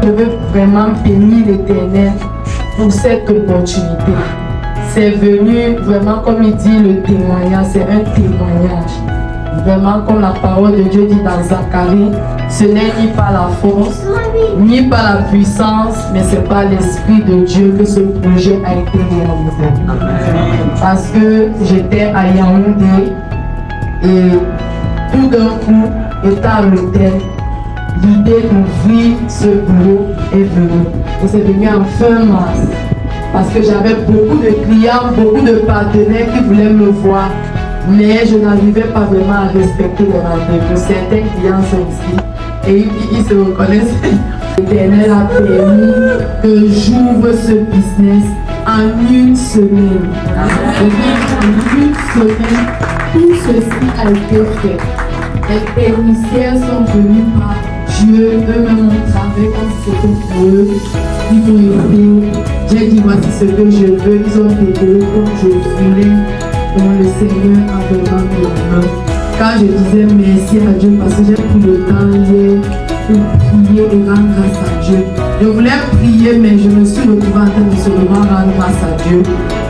je veux vraiment bénir l'Éternel pour cette opportunité. C'est venu vraiment, comme il dit, le témoignage, c'est un témoignage. Vraiment, comme la parole de Dieu dit dans Zacharie, ce n'est ni par la force, ni par la puissance, mais c'est par l'Esprit de Dieu que ce projet a été réalisé. Parce que j'étais à Yaoundé et tout d'un coup, étant à l'hôtel, l'idée d'ouvrir ce bureau est venue. Et c'est venu en fin mars. Parce que j'avais beaucoup de clients, beaucoup de partenaires qui voulaient me voir. Mais je n'arrivais pas vraiment à respecter les rendez-vous. Certains clients sont ici et ils se reconnaissent. L'Éternel a permis que j'ouvre ce business en une semaine. En une semaine, tout ceci a été fait. Les techniciens sont venus par Dieu, eux-mêmes ont travaillé comme c'était pour eux. Ils m'ont aidé. J'ai dit voici ce que je veux. Ils ont aidé comme je voulais. Donc le Seigneur a vraiment mis la main. Quand je disais merci à Dieu parce que j'ai pris le temps hier pour prier et rendre grâce à Dieu. Je voulais prier mais je me suis retrouvée en train de seulement rendre grâce à Dieu.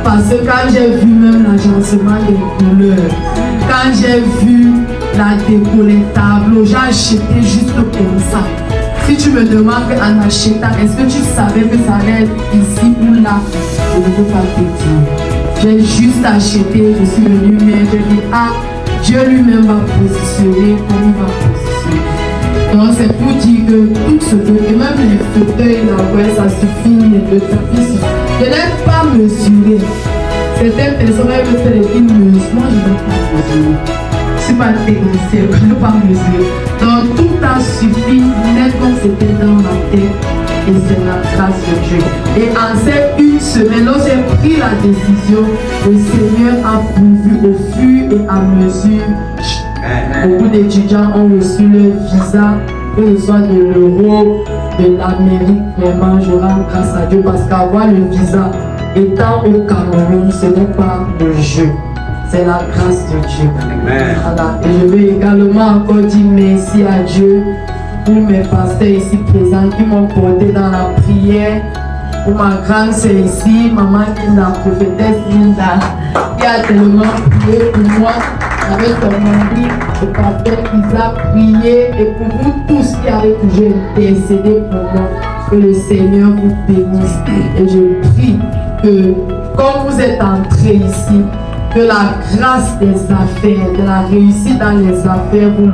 Parce que quand j'ai vu même l'agencement des couleurs, quand j'ai vu la déco, les tableaux, j'ai acheté juste comme ça. Si tu me demandes en achetant, est-ce que tu savais que ça allait être ici ou là? Je ne peux pas te dire. J'ai juste acheté, je suis venu, mais je dis, ah, Dieu lui-même va positionner comme il va positionner. Donc c'est pour dire que tout ce que, et même les fauteuils, ça suffit, le tapis suffit. Je n'ai pas mesuré. Certaines personnes veulent faire des mesures, moi je n'ai pas mesuré. Je ne suis pas technicien, je ne peux pas mesurer. Donc tout a suffi, net comme c'était dans ma tête. Et c'est la grâce de Dieu. Et en cette une semaine, lorsque j'ai pris la décision, le Seigneur a pourvu au fur et à mesure. Beaucoup d'étudiants ont reçu leur visa, que ce soit de l'Europe, de l'Amérique. Vraiment, je rends grâce à Dieu parce qu'avoir le visa, étant au Cameroun, ce n'est pas le jeu. C'est la grâce de Dieu. Voilà. Et je veux également encore dire merci à Dieu pour mes pasteurs ici présents qui m'ont porté dans la prière, pour ma grande sœur ici, maman Linda, prophétesse Linda, qui a tellement prié pour moi, avec son mari, le pasteur qui a prié, et pour vous tous qui avez toujours intercédé pour moi, que le Seigneur vous bénisse. Et je prie que, comme vous êtes entrés ici, que la grâce des affaires, de la réussite dans les affaires, vous